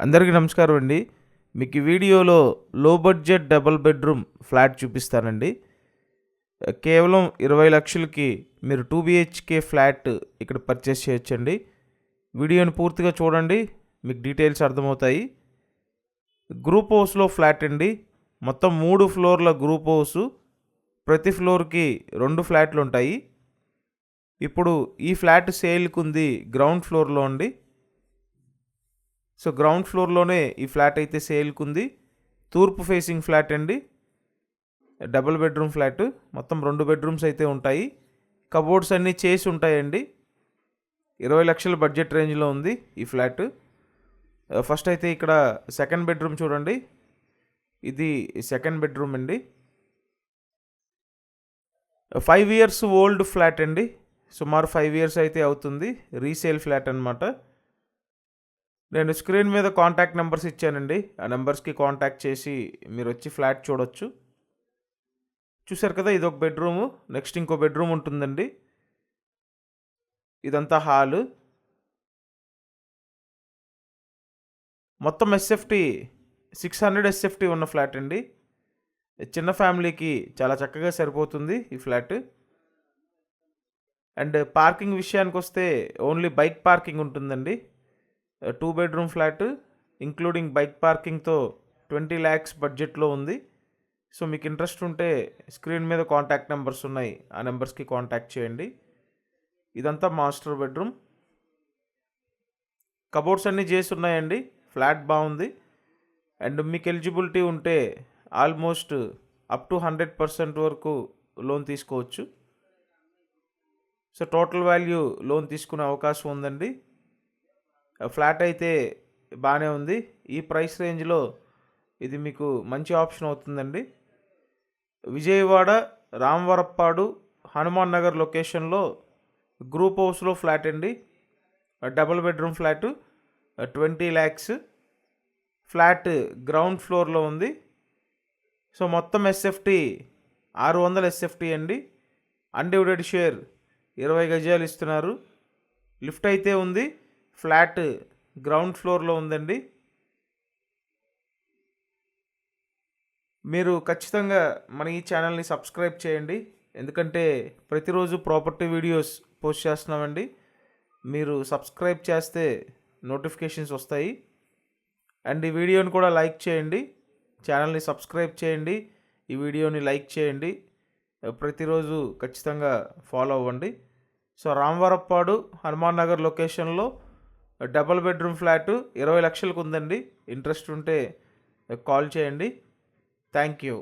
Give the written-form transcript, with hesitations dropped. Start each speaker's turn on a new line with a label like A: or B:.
A: అందరికీ నమస్కారం అండి. మీకు ఈ వీడియోలో లో బడ్జెట్ డబుల్ బెడ్రూమ్ ఫ్లాట్ చూపిస్తానండి. కేవలం 20 లక్షలకి మీరు 2 BHK ఫ్లాట్ ఇక్కడ పర్చేస్ చేయొచ్చండి. వీడియోని పూర్తిగా చూడండి, మీకు డీటెయిల్స్ అర్థమవుతాయి. గ్రూప్ హౌస్లో ఫ్లాట్ అండి. మొత్తం 3 ఫ్లోర్ల గ్రూప్ హౌసు. ప్రతి ఫ్లోర్కి 2 ఫ్లాట్లు ఉంటాయి. ఇప్పుడు ఈ ఫ్లాట్ సేల్కి ఉంది గ్రౌండ్ ఫ్లోర్లో అండి. సో గ్రౌండ్ ఫ్లోర్లోనే ఈ ఫ్లాట్ అయితే సేల్కి ఉంది. తూర్పు ఫేసింగ్ ఫ్లాట్ అండి. Double bedroom flat. మొత్తం 2 బెడ్రూమ్స్ అయితే ఉంటాయి. కబోర్డ్స్ అన్నీ చేసి ఉంటాయండి. 20 లక్షల బడ్జెట్ రేంజ్లో ఉంది ఈ ఫ్లాట్. ఫస్ట్ అయితే ఇక్కడ సెకండ్ బెడ్రూమ్ చూడండి. ఇది సెకండ్ బెడ్రూమ్ అండి. 5 ఇయర్స్ ఓల్డ్ ఫ్లాట్ అండి. సుమారు 5 ఇయర్స్ అయితే అవుతుంది. రీసేల్ ఫ్లాట్ అనమాట. నేను స్క్రీన్ మీద కాంటాక్ట్ నెంబర్స్ ఇచ్చానండి. ఆ నెంబర్స్కి కాంటాక్ట్ చేసి మీరు వచ్చి ఫ్లాట్ చూడొచ్చు. చూసారు కదా, ఇది ఒక బెడ్రూము. నెక్స్ట్ ఇంకో బెడ్రూమ్ ఉంటుందండి. ఇదంతా హాలు. మొత్తం ఎస్ఎఫ్టీ 600 ఎస్ఎఫ్టీ ఉన్న ఫ్లాట్ అండి. చిన్న ఫ్యామిలీకి చాలా చక్కగా సరిపోతుంది ఈ ఫ్లాట్. అండ్ పార్కింగ్ విషయానికి వస్తే ఓన్లీ బైక్ పార్కింగ్ ఉంటుందండి. 2 బెడ్రూమ్ ఫ్లాట్ ఇంక్లూడింగ్ బైక్ పార్కింగ్తో 20 lakhs బడ్జెట్లో ఉంది. సో మీకు ఇంట్రెస్ట్ ఉంటే స్క్రీన్ మీద కాంటాక్ట్ నెంబర్స్ ఉన్నాయి, ఆ నెంబర్స్కి కాంటాక్ట్ చేయండి. ఇదంతా మాస్టర్ బెడ్రూమ్. కబోర్డ్స్ అన్నీ చేసి ఉన్నాయండి. ఫ్లాట్ బాగుంది. అండ్ మీకు ఎలిజిబిలిటీ ఉంటే ఆల్మోస్ట్ అప్ టు 100% వరకు లోన్ తీసుకోవచ్చు. సో టోటల్ వాల్యూ లోన్ తీసుకునే అవకాశం ఉందండి. ఫ్లాట్ అయితే బాగానే ఉంది. ఈ ప్రైస్ రేంజ్లో ఇది మీకు మంచి ఆప్షన్ అవుతుందండి. విజయవాడ రామవరప్పాడు హనుమాన్ నగర్ లొకేషన్లో గ్రూప్ హౌస్లో ఫ్లాట్ అండి. Double bedroom flat 20 lakhs. Flat ground ఫ్లోర్లో ఉంది. సో మొత్తం ఎస్ఎఫ్టీ 600 ఎస్ఎఫ్టీ అండి. అన్డివైడెడ్ షేర్ 20 గజాలు ఇస్తున్నారు. లిఫ్ట్ అయితే ఉంది. ఫ్లాట్ గ్రౌండ్ ఫ్లోర్లో ఉందండి. మీరు ఖచ్చితంగా మన ఈ ఛానల్ని సబ్స్క్రైబ్ చేయండి, ఎందుకంటే ప్రతిరోజు ప్రాపర్టీ వీడియోస్ పోస్ట్ చేస్తున్నామండి. మీరు సబ్స్క్రైబ్ చేస్తే నోటిఫికేషన్స్ వస్తాయి. అండ్ ఈ వీడియోని కూడా లైక్ చేయండి. ఛానల్ని సబ్స్క్రైబ్ చేయండి, ఈ వీడియోని లైక్ చేయండి. ప్రతిరోజు ఖచ్చితంగా ఫాలో అవ్వండి. సో రామవరప్పాడు హనుమాన్ నగర్ లొకేషన్లో డబుల్ బెడ్రూమ్ ఫ్లాట్ 20 లక్షలకు ఉందండి. ఇంట్రెస్ట్ ఉంటే కాల్ చేయండి. Thank you.